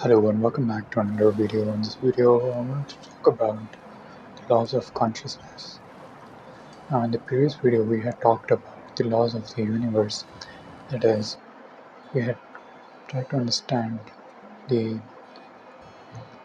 Hello and welcome back to another video. In this video, I'm going to talk about the laws of consciousness. Now, in the previous video, we had talked about the laws of the universe. That is, we had tried to understand the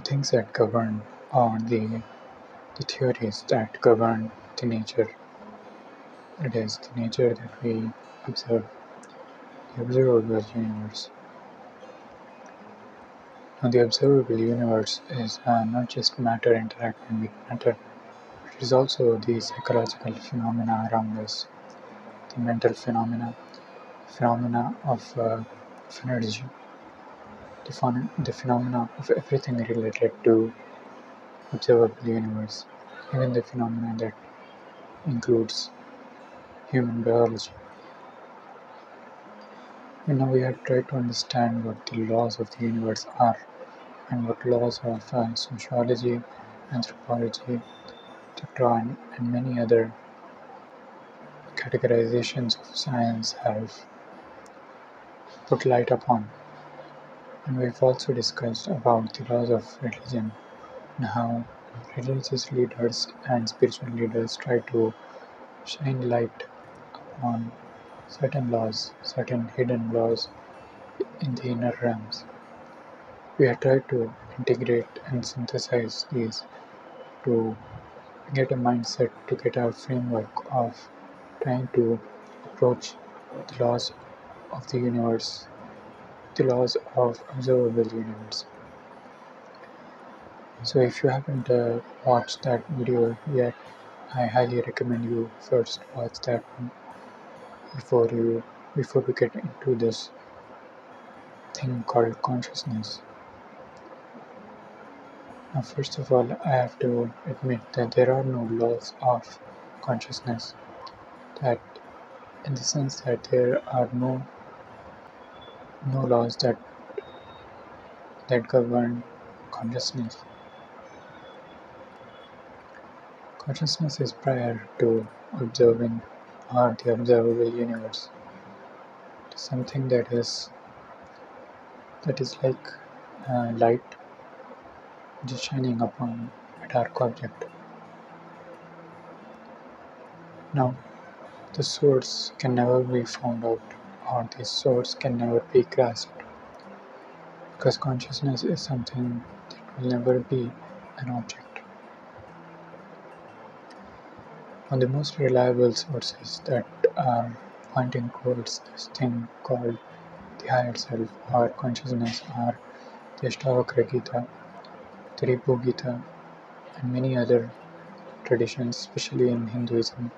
things that govern, or the theories that govern the nature. It is the nature that we observe, the observable universe. Now, the observable universe is not just matter interacting with matter. It is also the psychological phenomena around us, the mental phenomena of energy, the phenomena of everything related to observable universe, even the phenomena that includes human biology. And now we have tried to understand what the laws of the universe are and what laws of sociology, anthropology, etc., and many other categorizations of science have put light upon. And we've also discussed about the laws of religion and how religious leaders and spiritual leaders try to shine light on certain laws, certain hidden laws in the inner realms. We have tried to integrate and synthesize these to get a mindset, to get a framework of trying to approach the laws of the universe, the laws of observable universe. So if you haven't watched that video yet, I highly recommend you first watch that one before we get into this thing called consciousness. Now, first of all, I have to admit that there are no laws of consciousness. That, in the sense that there are no laws that govern consciousness. Consciousness is prior to observing or the observable universe. It is something that is like light just shining upon a dark object. Now, the source can never be found out, or the source can never be grasped, because consciousness is something that will never be an object. Now, the most reliable sources that are pointing towards this thing called the higher self or consciousness are the Ashtavakra Gita, the Ripu Gita, and many other traditions, especially in Hinduism.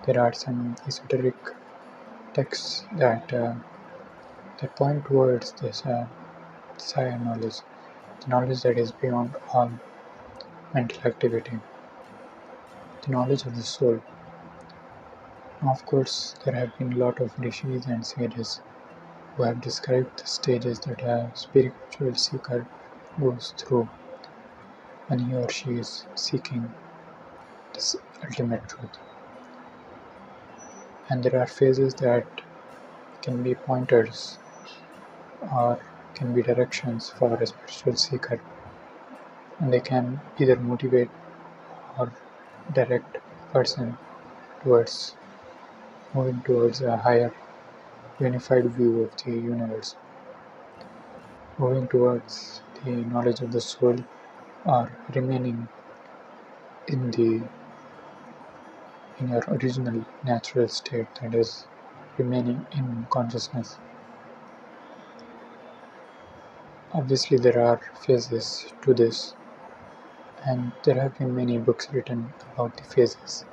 There are some esoteric texts that point towards this higher knowledge, the knowledge that is beyond all mental activity, the knowledge of the soul. Now, of course, there have been a lot of rishis and sages who have described the stages that a spiritual seeker goes through when he or she is seeking this ultimate truth. And there are phases that can be pointers or can be directions for a spiritual seeker, and they can either motivate or direct a person towards moving towards a higher unified view of the universe, moving towards the knowledge of the soul, or remaining in your original natural state, that is, remaining in consciousness. Obviously, there are phases to this, and there have been many books written about the phases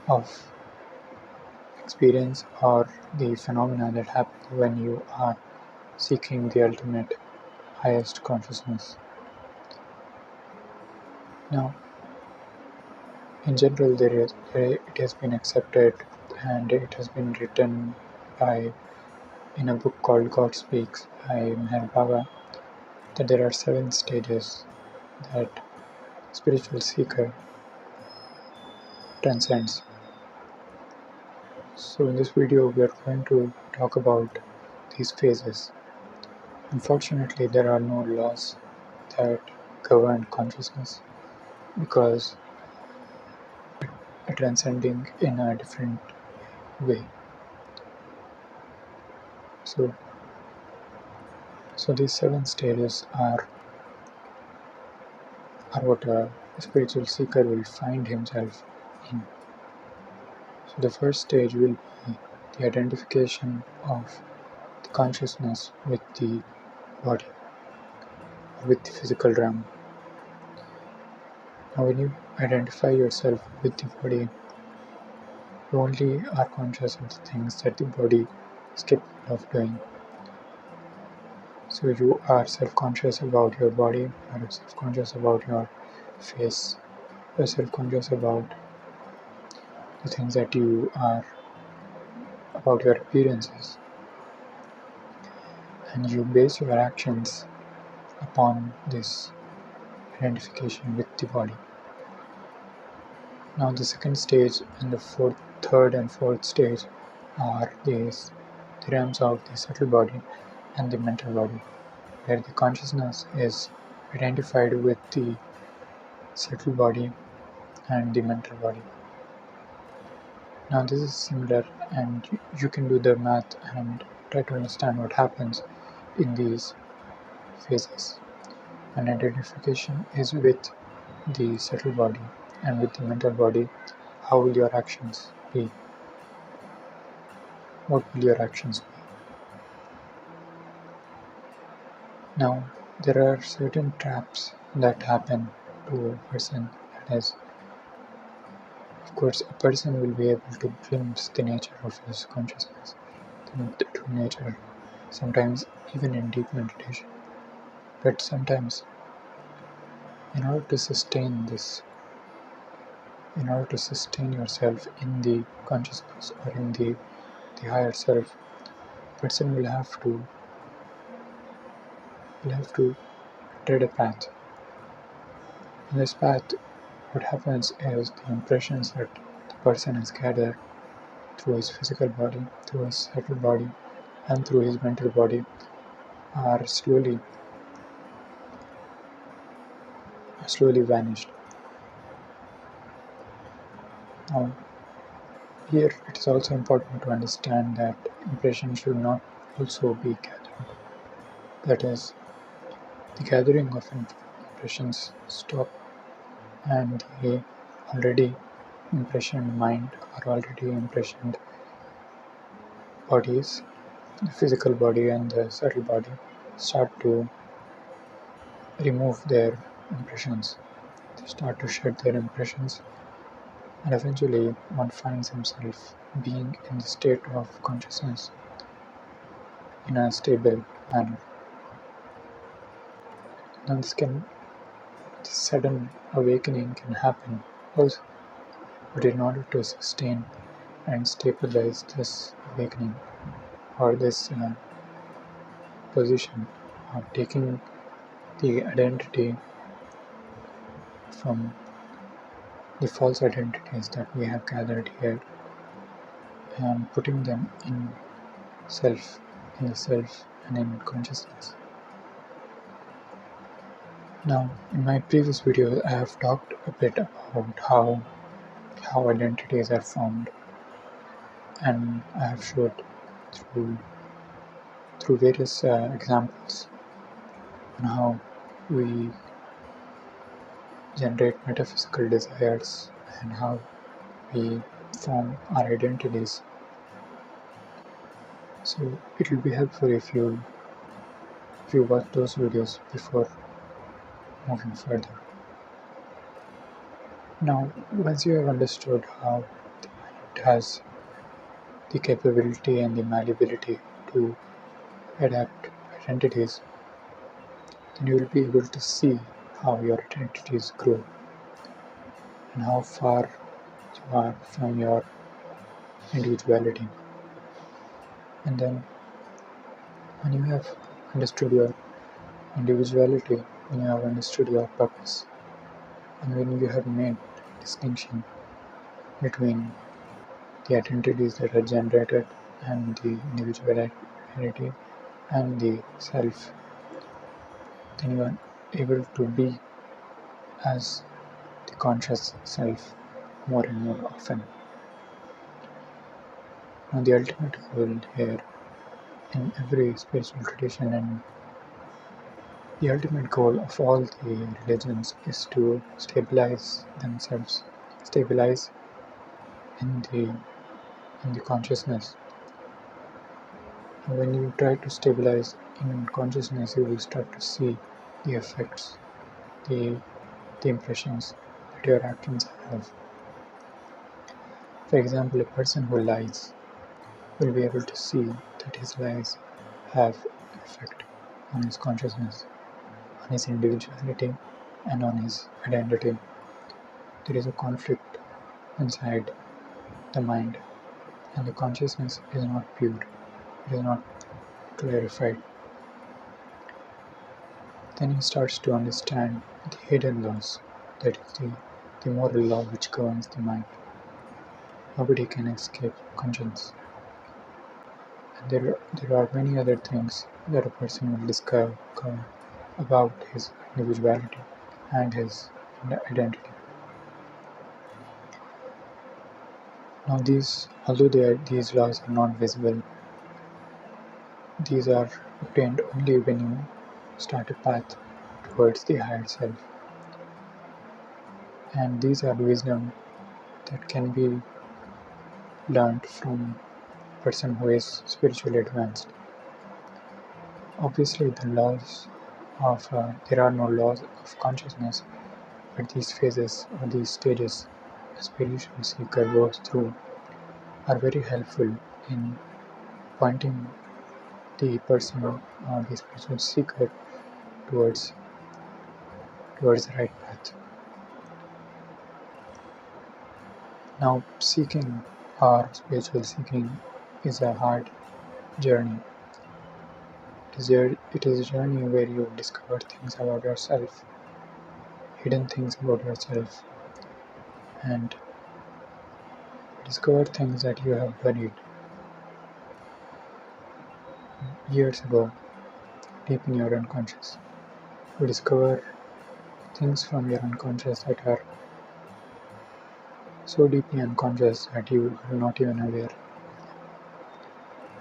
of experience or the phenomena that happen when you are seeking the ultimate highest consciousness. Now, in general, it has been accepted and it has been written in a book called God Speaks by Meher Baba, that there are 7 stages that spiritual seeker transcends. So in this video, we are going to talk about these phases. Unfortunately, there are no laws that govern consciousness because it transcending in a different way. So, so these 7 stages are what a spiritual seeker will find himself in. So the first stage will be the identification of the consciousness with the body, with the physical realm. Now when you identify yourself with the body, you only are conscious of the things that the body is capable of doing. So you are self-conscious about your body, you are self-conscious about your face, you are self-conscious about the things that you are, about your appearances, and you base your actions upon this identification with the body. Now the second stage and the third and fourth stage are the realms of the subtle body and the mental body, where the consciousness is identified with the subtle body and the mental body. Now this is similar, and you can do the math and try to understand what happens in these phases. When identification is with the subtle body and with the mental body, how will your actions be? What will your actions be? Now, there are certain traps that happen to a person. That is, of course, a person will be able to glimpse the nature of his consciousness, the true nature, sometimes even in deep meditation. But sometimes, in order to sustain this, in order to sustain yourself in the consciousness or in the higher self, person will have to tread a path. In this path, what happens is the impressions that the person has gathered through his physical body, through his subtle body, and through his mental body are slowly vanished. Now, here it is also important to understand that impressions should not also be gathered. That is, the gathering of impressions stop, and the already impressioned mind or already impressioned bodies, the physical body and the subtle body, start to remove their impressions. They start to shed their impressions, and eventually one finds himself being in the state of consciousness in a stable manner. Now this sudden awakening can happen also, but in order to sustain and stabilize this awakening or this position of taking the identity from the false identities that we have gathered here and putting them in self, in the self and in consciousness. Now, in my previous videos, I have talked a bit about how identities are formed, and I have showed through various examples on how we generate metaphysical desires and how we form our identities. So it will be helpful if you watch those videos before moving further. Now, once you have understood how the mind has the capability and the malleability to adapt identities, then you will be able to see how your identities grow and how far you are from your individuality. And then, when you have understood your individuality, when you have understood your purpose, and when you have made distinction between the identities that are generated and the individual identity and the self, then you are able to be as the conscious self more and more often. Now, the ultimate goal here in every spiritual tradition and the ultimate goal of all the religions is to stabilize themselves, stabilize in the consciousness. And when you try to stabilize in consciousness, you will start to see the effects, the impressions that your actions have. For example, a person who lies will be able to see that his lies have an effect on his consciousness, on his individuality, and on his identity. There is a conflict inside the mind, and the consciousness is not pure, it is not clarified. Then he starts to understand the hidden laws, that is, the moral law which governs the mind. Nobody can escape conscience. And there are many other things that a person will discover about his individuality and his identity. Now although these laws are not visible, these are obtained only when you start a path towards the higher self. And these are wisdom that can be learned from a person who is spiritually advanced. Obviously, there are no laws of consciousness, but these phases or these stages a spiritual seeker goes through are very helpful in pointing the person or the spiritual seeker towards the right path. Now, seeking or spiritual seeking is a hard journey. It is a journey where you discover things about yourself, hidden things about yourself, and discover things that you have buried years ago, deep in your unconscious. You discover things from your unconscious that are so deeply unconscious that you are not even aware.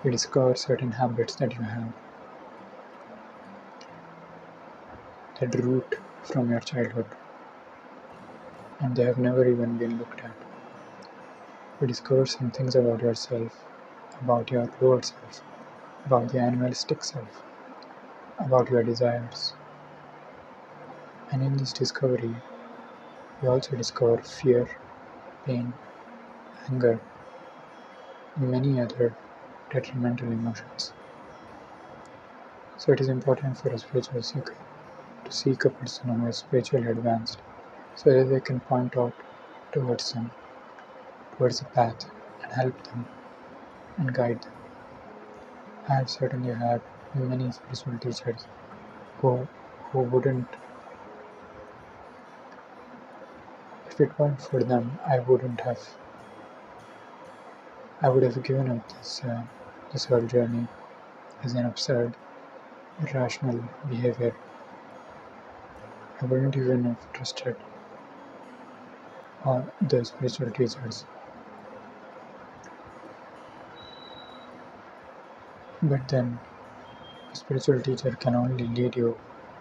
You discover certain habits that you have that root from your childhood, and they have never even been looked at. You discover some things about yourself, about your lower self, about the animalistic self, about your desires. And in this discovery, you also discover fear, pain, anger, and many other detrimental emotions. So it is important for a spiritual seeker to seek a person who is spiritually advanced so that they can point out towards them, towards the path, and help them and guide them. I have certainly had many spiritual teachers who wouldn't, if it weren't for them, I would have given up this whole journey as an absurd, irrational behavior. I wouldn't even have trusted the spiritual teachers. But then, a spiritual teacher can only lead you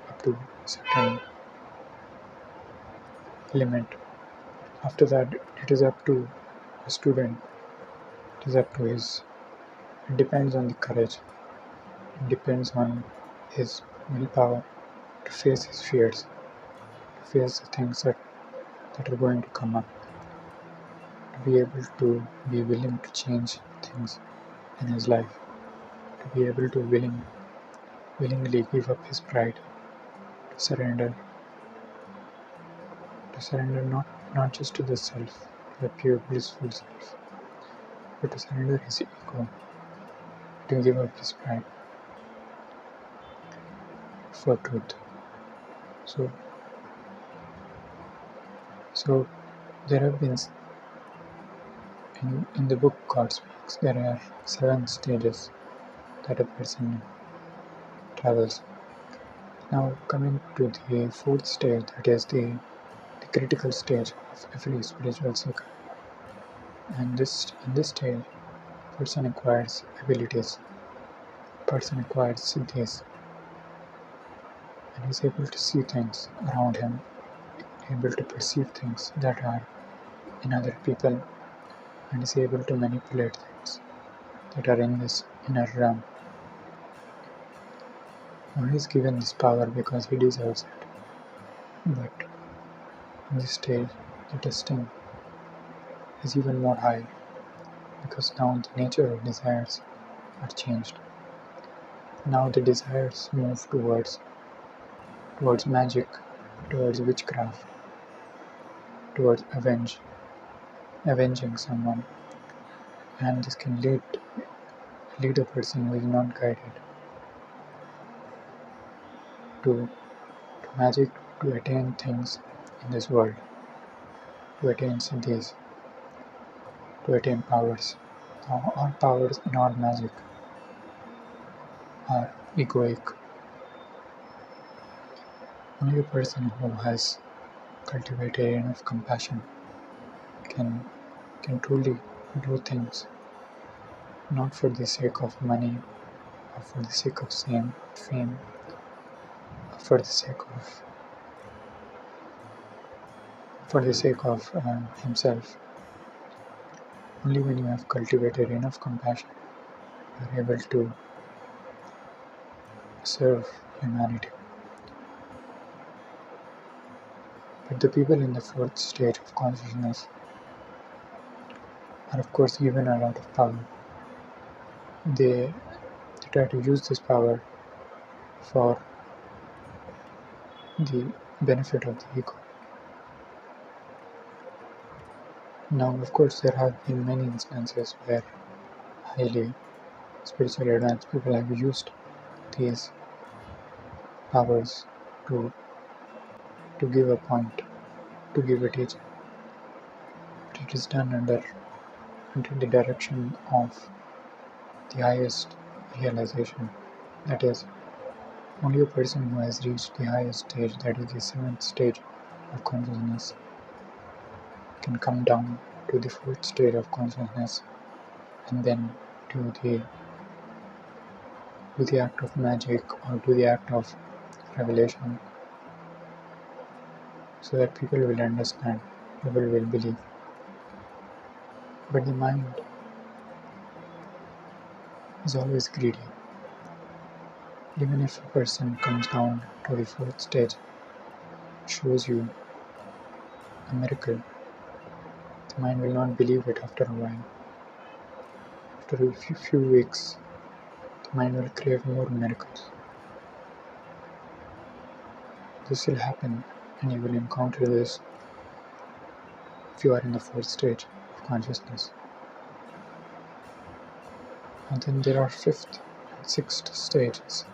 up to a certain limit. After that, it is up to a student. It is up to his. It depends on the courage. It depends on his willpower to face his fears, to face the things that are going to come up, to be able to be willing to change things in his life, to be able to willingly give up his pride, to surrender not just to the self, to the pure blissful self, but to surrender his ego, to give up his pride for truth. So there have been in the book God Speaks, there are 7 stages that a person travels. Now coming to the fourth stage, that is the critical stage of every spiritual seeker. And in this stage, person acquires abilities, person acquires siddhis, and is able to see things around him, able to perceive things that are in other people, and is able to manipulate things that are in this inner realm. Now he is given this power because he deserves it. But in this stage, the testing is even more high because now the nature of desires are changed. Now the desires move towards magic, towards witchcraft, towards avenging someone, and this can lead a person who is not guided to magic, to attain things in this world, to attain siddhis, to attain powers. Now our powers and our magic are egoic. Only a person who has cultivated enough compassion can truly do things not for the sake of money or for the sake of fame, or for the sake of himself. Only when you have cultivated enough compassion, you are able to serve humanity. But the people in the fourth stage of consciousness are of course given a lot of power. They try to use this power for the benefit of the ego. Now, of course, there have been many instances where highly spiritually advanced people have used these powers to give a point, to give a teaching. But it is done under the direction of the highest realization. That is, only a person who has reached the highest stage, that is the seventh stage of consciousness, can come down to the fourth stage of consciousness and then do the act of magic or do the act of revelation, so that people will understand, people will believe. But the mind is always greedy. Even if a person comes down to the fourth stage, shows you a miracle, the mind will not believe it after a while. After a few weeks, the mind will crave more miracles. This will happen, and you will encounter this if you are in the fourth stage of consciousness. And then there are fifth and sixth stages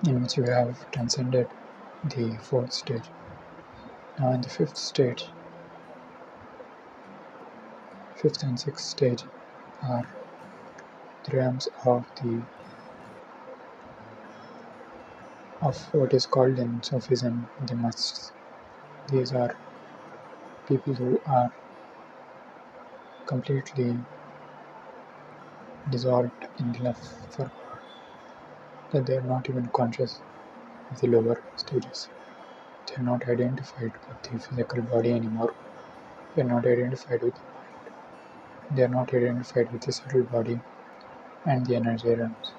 in which you have transcended the fourth stage. Now in the fifth and sixth stage are the realms of what is called in Sufism the musts. These are people who are completely dissolved in love for God, that they are not even conscious of the lower stages. They are not identified with the physical body anymore. They are not identified with the mind. They are not identified with the subtle body and the energy realms.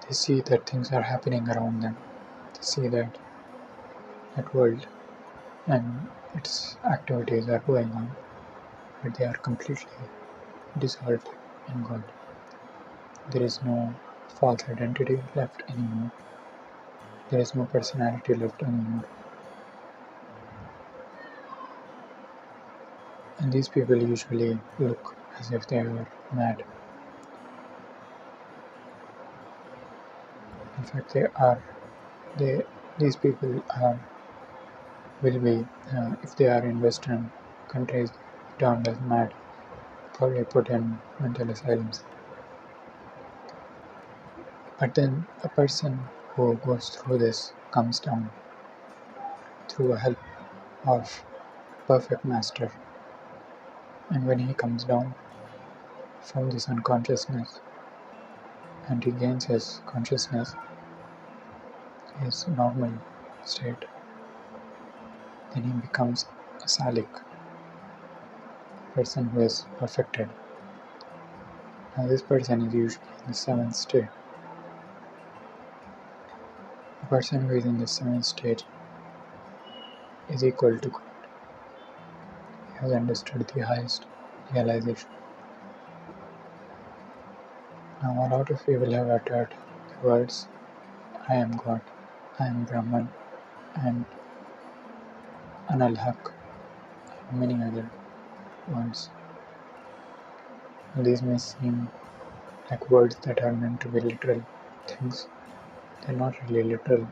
They see that things are happening around them. They see that world and its activities are going on, but they are completely dissolved in God. There is no false identity left anymore. There is no personality left anymore. And these people usually look as if they are mad. In fact, these people will be, if they are in Western countries, termed as mad, probably put in mental asylums. But then a person who goes through this comes down through the help of perfect master. And when he comes down from this unconsciousness and regains his consciousness, his normal state, then he becomes a salik, a person who is perfected. Now this person is usually in the seventh state. A person who is in the seventh state is equal to God. He has understood the highest realization. Now a lot of people have uttered the words I am God, I am Brahman, and Analhaq, and many other words. These may seem like words that are meant to be literal things. They're not really literal.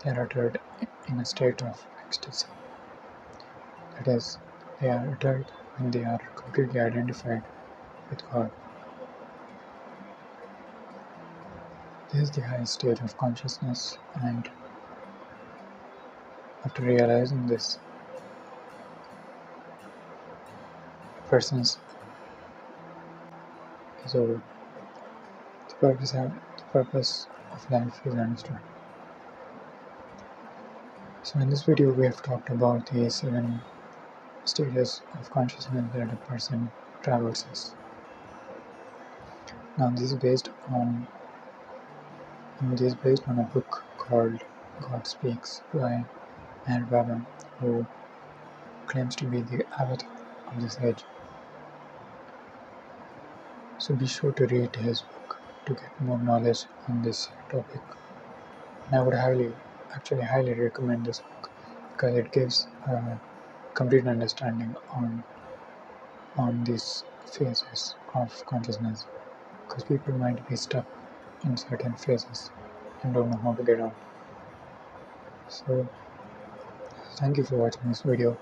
They're uttered in a state of ecstasy. That is, they are uttered when they are completely identified with God. This is the highest state of consciousness, and after realizing this, a person's is over. The purpose of life is understood. So in this video we have talked about the 7 stages of consciousness that a person traverses. Now this is based on a book called God Speaks by Meher Baba, who claims to be the avatar of this age. So be sure to read his book to get more knowledge on this topic. And I would highly recommend this book because it gives a complete understanding on these phases of consciousness. Because people might be stuck in certain phases and don't know how to get out. So thank you for watching this video.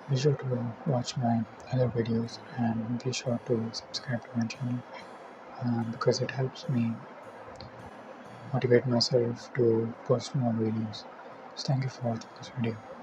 Be sure to watch my other videos and be sure to subscribe to my channel because it helps me motivate myself to post more videos. So thank you for watching this video.